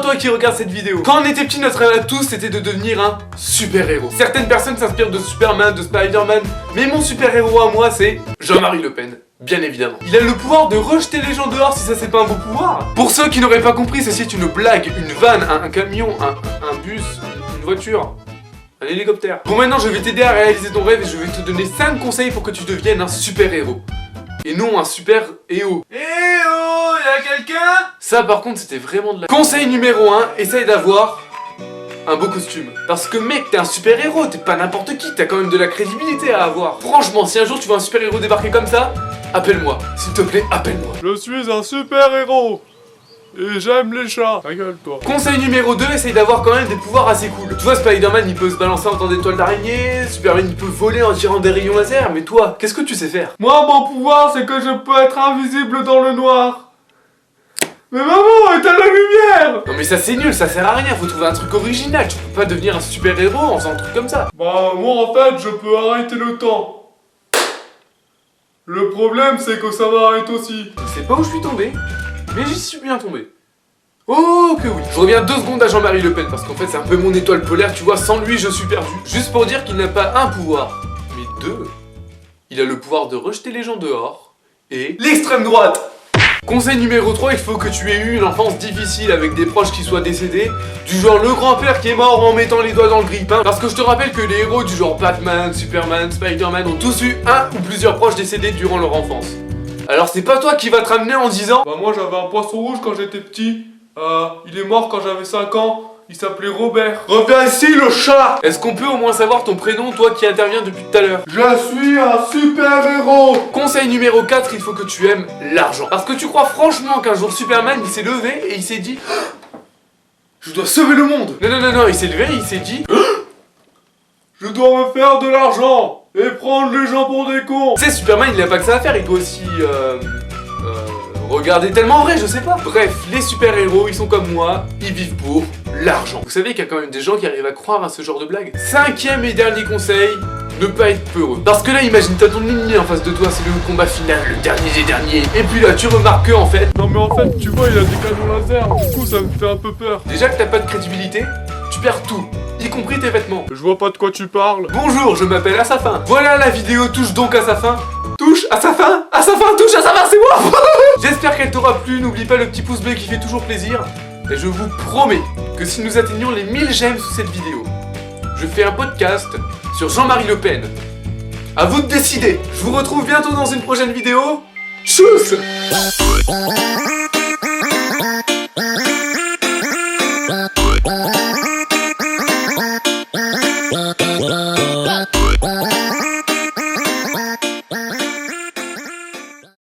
toi qui regardes cette vidéo. Quand on était petit, notre rêve à tous c'était de devenir un super-héros. Certaines personnes s'inspirent de Superman, de Spider-Man, mais mon super-héros à moi c'est Jean-Marie Le Pen. Bien évidemment. Il a le pouvoir de rejeter les gens dehors si ça c'est pas un beau pouvoir. Pour ceux qui n'auraient pas compris, ceci est une blague, une vanne, un camion, un bus, une voiture, un hélicoptère. Bon maintenant je vais t'aider à réaliser ton rêve et je vais te donner 5 conseils pour que tu deviennes un super-héros. Et non un super-héros. Y'a quelqu'un? Ça par contre c'était vraiment de la... Conseil numéro 1, essaye d'avoir un beau costume. Parce que mec, t'es un super-héros, t'es pas n'importe qui, t'as quand même de la crédibilité à avoir. Franchement, si un jour tu vois un super-héros débarquer comme ça, appelle-moi. S'il te plaît, appelle-moi. Je suis un super-héros et j'aime les chats. Ta gueule, toi. Conseil numéro 2, essaye d'avoir quand même des pouvoirs assez cool. Tu vois, Spider-Man il peut se balancer en temps des toiles d'araignée, Superman il peut voler en tirant des rayons laser, mais toi, qu'est-ce que tu sais faire? Moi, mon pouvoir, c'est que je peux être invisible dans le noir. Mais maman, éteins la lumière! Non mais ça c'est nul, ça sert à rien, faut trouver un truc original, tu peux pas devenir un super-héros en faisant un truc comme ça. Bah, moi, en fait, je peux arrêter le temps. Le problème, c'est que ça m'arrête aussi. Je sais pas où je suis tombé, mais j'y suis bien tombé. Oh que oui. Je reviens 2 secondes à Jean-Marie Le Pen, parce qu'en fait c'est un peu mon étoile polaire, tu vois, sans lui je suis perdu. Juste pour dire qu'il n'a pas un pouvoir, mais 2. Il a le pouvoir de rejeter les gens dehors, et l'extrême droite. Conseil numéro 3, il faut que tu aies eu une enfance difficile avec des proches qui soient décédés, du genre le grand-père qui est mort en mettant les doigts dans le grille-pain. Parce que je te rappelle que les héros du genre Batman, Superman, Spider-Man ont tous eu un ou plusieurs proches décédés durant leur enfance. Alors c'est pas toi qui vas te ramener en disant Bah, moi, j'avais un poisson rouge quand j'étais petit. Il est mort quand j'avais 5 ans. Il s'appelait Robert. reviens ici le chat. Est-ce qu'on peut au moins savoir ton prénom, toi qui interviens depuis tout à l'heure? Je suis un super-héros. Conseil numéro 4, il faut que tu aimes l'argent. Parce que tu crois franchement qu'un jour Superman il s'est levé et il s'est dit je dois sauver le monde. Non, il s'est levé et il s'est dit Je dois me faire de l'argent et prendre les gens pour des cons. tu sais, Superman il a pas que ça à faire, il doit aussi regarder tellement vrai, je sais pas. Bref, les super-héros ils sont comme moi, ils vivent pour l'argent. Vous savez qu'il y a quand même des gens qui arrivent à croire à ce genre de blague. 5e et dernier conseil, ne pas être peureux. Parce que là, imagine, t'as ton ennemi en face de toi, c'est le combat final, le dernier des derniers. Et puis là, tu remarques que en fait... Non mais en fait, tu vois, il a des canons laser, du coup ça me fait un peu peur. Déjà que t'as pas de crédibilité, tu perds tout, y compris tes vêtements. Je vois pas de quoi tu parles. Bonjour, je m'appelle Assafin. Voilà, la vidéo touche donc à sa fin. Touche à sa fin, touche à sa fin, c'est moi. J'espère qu'elle t'aura plu, n'oublie pas le petit pouce bleu qui fait toujours plaisir. Et je vous promets que si nous atteignons les 1000 j'aime sous cette vidéo, je fais un podcast sur Jean-Marie Le Pen. À vous de décider. Je vous retrouve bientôt dans une prochaine vidéo. Tchuss.